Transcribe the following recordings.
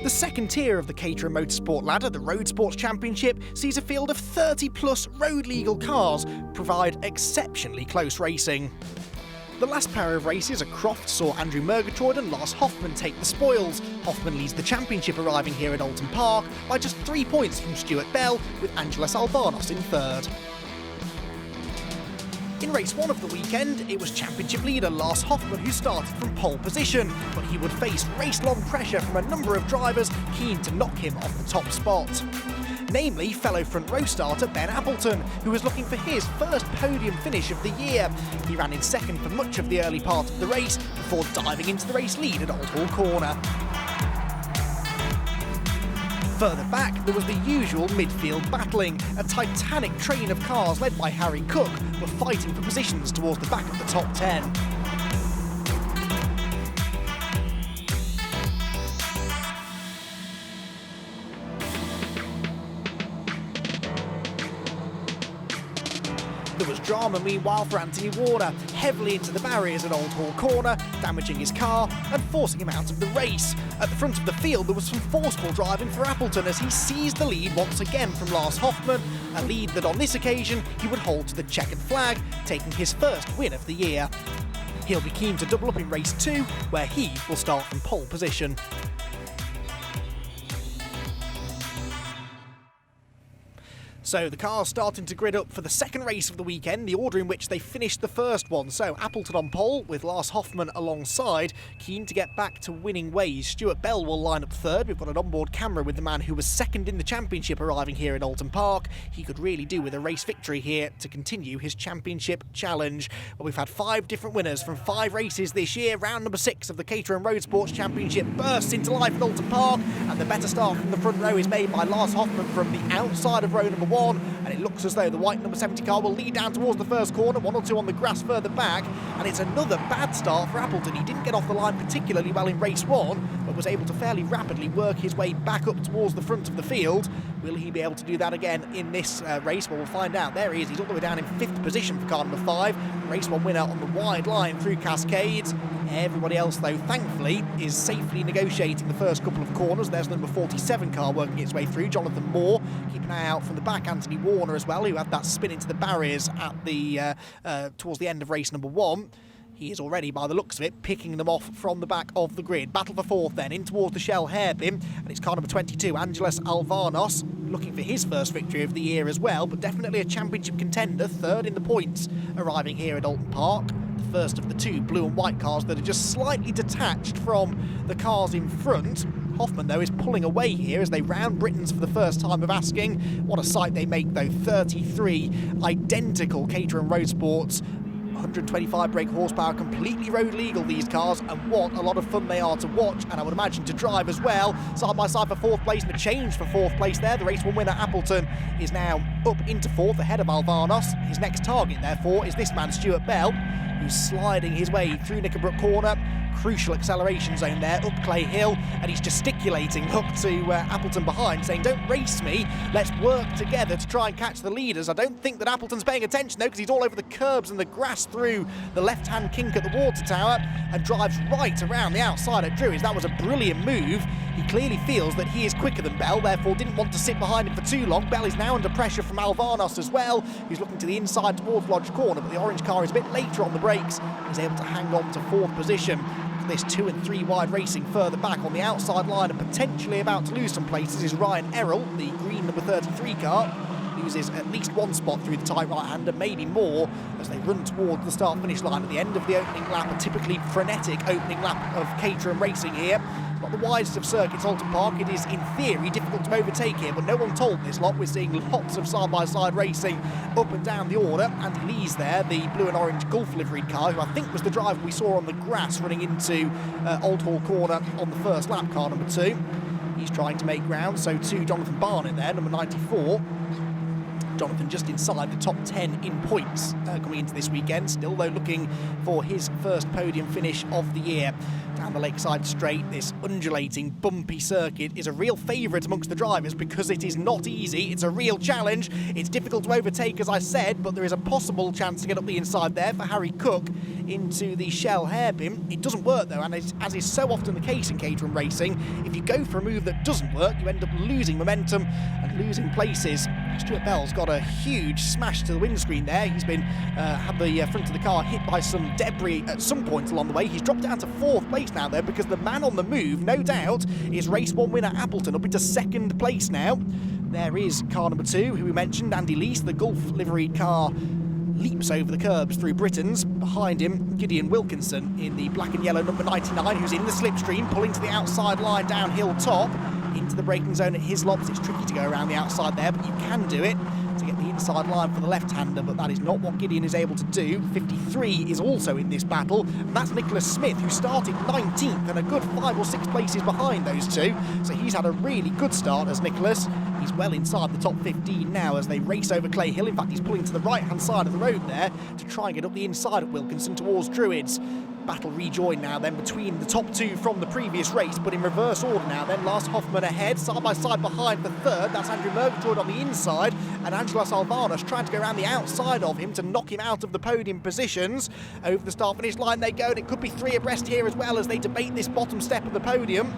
The second tier of the Caterham Motorsport ladder, the Roadsport Championship, sees a field of 30-plus road-legal cars provide exceptionally close racing. The last pair of races at Croft saw Andrew Murgatroyd and Lars Hoffmann take the spoils. Hoffmann leads the championship, arriving here at Oulton Park by just 3 points from Stuart Bell, with Angelos Alvarnos in third. In race 1 of the weekend, it was championship leader Lars Hoffmann who started from pole position, but he would face race-long pressure from a number of drivers keen to knock him off the top spot. Namely, fellow front row starter Ben Appleton, who was looking for his first podium finish of the year. He ran in second for much of the early part of the race before diving into the race lead at Oulton Corner. Further back, there was the usual midfield battling. A titanic train of cars led by Harry Cook were fighting for positions towards the back of the top 10. There was drama meanwhile for Anthony Warner, heavily into the barriers at Old Hall Corner, damaging his car and forcing him out of the race. At the front of the field there was some forceful driving for Appleton as he seized the lead once again from Lars Hoffmann, a lead that on this occasion he would hold to the checkered flag, taking his first win of the year. He'll be keen to double up in race 2, where he will start from pole position. So the cars starting to grid up for the second race of the weekend, the order in which they finished the first one. So Appleton on pole with Lars Hoffmann alongside, keen to get back to winning ways. Stuart Bell will line up third. We've got an onboard camera with the man who was second in the championship arriving here in Oulton Park. He could really do with a race victory here to continue his championship challenge. Well, we've had 5 different winners from 5 races this year. Round number 6 of the Caterham Roadsports Championship bursts into life at Oulton Park, and the better start from the front row is made by Lars Hoffmann from the outside of row number 1. And it looks as though the white number 70 car will lead down towards the first corner, 1 or 2 on the grass further back, and it's another bad start for Appleton. He didn't get off the line particularly well in race 1, but was able to fairly rapidly work his way back up towards the front of the field. Will he be able to do that again in this race? Well, we'll find out. There he is. He's all the way down in 5th position for car number 5. Race 1 winner on the wide line through Cascades. Everybody else, though, thankfully, is safely negotiating the first couple of corners. There's number 47 car working its way through, Jonathan Moore. Keep an eye out from the back, Anthony Warner as well, who had that spin into the barriers at the towards the end of race number 1. He is already, by the looks of it, picking them off from the back of the grid. Battle for 4th then, in towards the Shell hairpin, and it's car number 22, Angelos Alvarnos, looking for his first victory of the year as well, but definitely a championship contender, 3rd in the points, arriving here at Oulton Park. The first of the 2 blue and white cars that are just slightly detached from the cars in front. Hoffmann, though, is pulling away here as they round Britons for the first time of asking. What a sight they make, though. 33 identical Caterham Roadsports, 125 brake horsepower, completely road legal, these cars, and what a lot of fun they are to watch, and I would imagine to drive as well. Side by side for 4th place, and a change for 4th place there. The race 1 winner Appleton is now up into 4th ahead of Alvarnos. His next target, therefore, is this man Stuart Bell, who's sliding his way through Knickerbrook Corner. Crucial acceleration zone there, up Clay Hill, and he's gesticulating up to Appleton behind, saying, "Don't race me, let's work together to try and catch the leaders." I don't think that Appleton's paying attention, though, because he's all over the curbs and the grass through the left-hand kink at the water tower and drives right around the outside at Druids. That was a brilliant move. He clearly feels that he is quicker than Bell, therefore didn't want to sit behind him for too long. Bell is now under pressure from Alvarnos as well, who's looking to the inside towards Lodge Corner, but the orange car is a bit later on the brakes and is able to hang on to 4th position. This 2 and 3 wide racing further back on the outside line and potentially about to lose some places is Ryan Errol, the green number 33 car. Loses at least 1 spot through the tight right-hander, maybe more, as they run towards the start-finish line at the end of the opening lap, a typically frenetic opening lap of Caterham racing here. Not the widest of circuits, Oulton Park. It is, in theory, difficult to overtake here, but no one told this lot. We're seeing lots of side-by-side racing up and down the order. Andy Lee's there, the blue and orange Gulf liveried car, who I think was the driver we saw on the grass running into Old Hall Corner on the first lap, car number 2. He's trying to make ground, so too Jonathan Barnett there, number 94. Jonathan just inside the top 10 in points coming into this weekend, still though looking for his first podium finish of the year. Down the Lakeside Straight, this undulating, bumpy circuit is a real favourite amongst the drivers because it is not easy. It's a real challenge. It's difficult to overtake, as I said, but there is a possible chance to get up the inside there for Harry Cook. into the Shell hairpin. It doesn't work though, and as is so often the case in Caterham racing, if you go for a move that doesn't work, you end up losing momentum and losing places. Stuart Bell's got a huge smash to the windscreen there. He's been had the front of the car hit by some debris at some point along the way. He's dropped down to 4th place now though, because the man on the move, no doubt, is race 1 winner Appleton, up into 2nd place now. There is car number 2, who we mentioned, Andy Lease, the Gulf liveried car, leaps over the curbs through Britain's. Behind him, Gideon Wilkinson in the black and yellow number 99, who's in the slipstream, pulling to the outside line downhill top, into the braking zone at Hislops. It's tricky to go around the outside there, but you can do it to get the inside line for the left-hander, but that is not what Gideon is able to do. 53 is also in this battle, and that's Nicholas Smith, who started 19th and a good 5 or 6 places behind those two, so he's had a really good start as Nicholas. He's well inside the top 15 now as they race over Clay Hill. In fact, he's pulling to the right-hand side of the road there to try and get up the inside of Wilkinson towards Druids. Battle rejoined now then between the top 2 from the previous race, but in reverse order now then. Lars Hoffmann ahead, side by side behind for 3rd. That's Andrew Murgatroyd on the inside, and Angelos Alvarez trying to go around the outside of him to knock him out of the podium positions. Over the start-finish line they go, and it could be 3 abreast here as well as they debate this bottom step of the podium.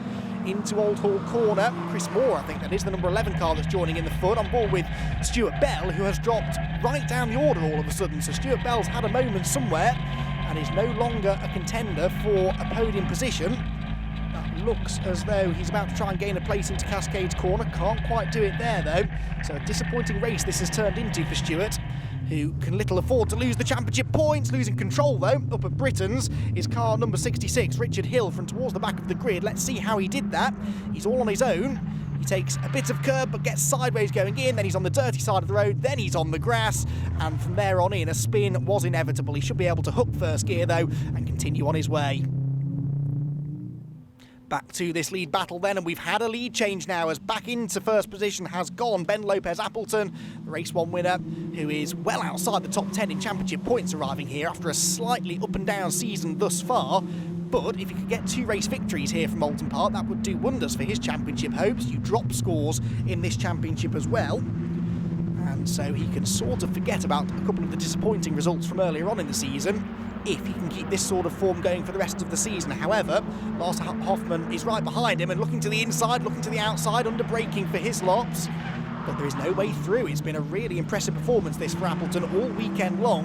Into Old Hall Corner. Chris Moore, I think that is the number 11 car that's joining in the front, on board with Stuart Bell, who has dropped right down the order all of a sudden. So Stuart Bell's had a moment somewhere and is no longer a contender for a podium position. That looks as though he's about to try and gain a place into Cascades Corner. Can't quite do it there though. So a disappointing race this has turned into for Stuart, who can little afford to lose the championship points. Losing control though, up at Britain's, is car number 66, Richard Hill, from towards the back of the grid. Let's see how he did that. He's all on his own. He takes a bit of curb but gets sideways going in, then he's on the dirty side of the road, then he's on the grass, and from there on in a spin was inevitable. He should be able to hook first gear though and continue on his way. Back to this lead battle then, and we've had a lead change now as back into first position has gone Ben Lopez Appleton, the race 1 winner, who is well outside the top 10 in championship points, arriving here after a slightly up and down season thus far. But if he could get 2 race victories here from Oulton Park, that would do wonders for his championship hopes. You drop scores in this championship as well, and so he can sort of forget about a couple of the disappointing results from earlier on in the season, if he can keep this sort of form going for the rest of the season. However, Lars Hoffmann is right behind him and looking to the inside, looking to the outside, under braking for Hislops, but there is no way through. It's been a really impressive performance this for Appleton all weekend long,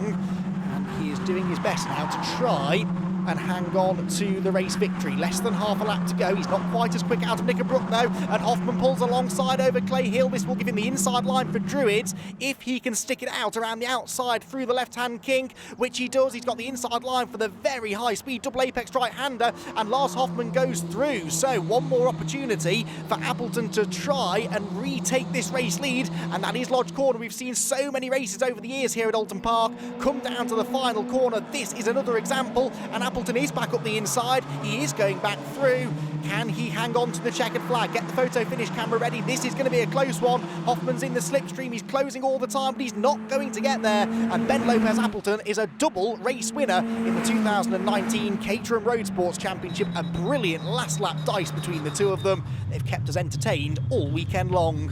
and he is doing his best now to try and hang on to the race victory. Less than half a lap to go. He's not quite as quick out of Knickerbrook though, and Hoffmann pulls alongside over Clay Hill. This will give him the inside line for Druids if he can stick it out around the outside through the left-hand kink, which he does. He's got the inside line for the very high-speed double apex right-hander, and Lars Hoffmann goes through. So one more opportunity for Appleton to try and retake this race lead, and that is Lodge Corner. We've seen so many races over the years here at Oulton Park come down to the final corner. This is another example, and Appleton is back up the inside. He is going back through. Can he hang on to the checkered flag? Get the photo finish camera ready. This is going to be a close one. Hoffmann's in the slipstream. He's closing all the time, but he's not going to get there. And Ben Lopez Appleton is a double race winner in the 2019 Caterham Roadsports Championship. A brilliant last lap dice between the two of them. They've kept us entertained all weekend long.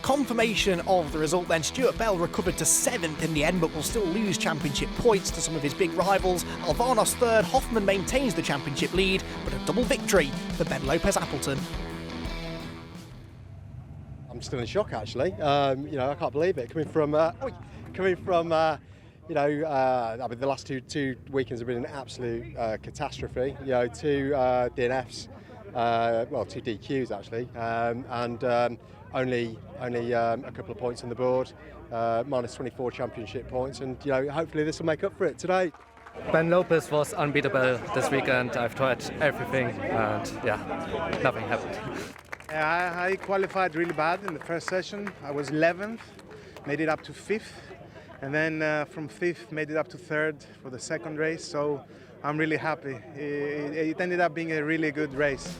Confirmation of the result then. Stuart Bell recovered to 7th in the end, but will still lose championship points to some of his big rivals. Alvarez 3rd, Hoffmann maintains the championship lead, but a double victory for Ben Lopez Appleton. I'm still in shock actually. I can't believe it. Coming from I mean, the last two weekends have been an absolute catastrophe. 2 DNFs, two DQs actually, and only a couple of points on the board, minus 24 championship points, and hopefully this will make up for it today. Ben Lopez was unbeatable this weekend. I've tried everything, and nothing happened. I qualified really bad in the first session. I was 11th, made it up to 5th, and then from 5th made it up to 3rd for the second race. So I'm really happy. It ended up being a really good race.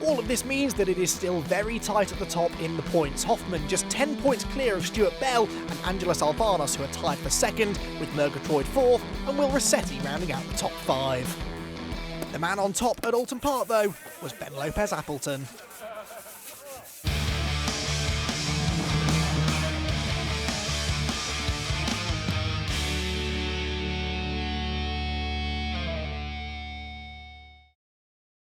All of this means that it is still very tight at the top in the points. Hoffmann just 10 points clear of Stuart Bell and Angelos Alvarez, who are tied for 2nd, with Murgatroyd 4th and Will Rossetti rounding out the top 5. The man on top at Oulton Park, though, was Ben Lopez Appleton.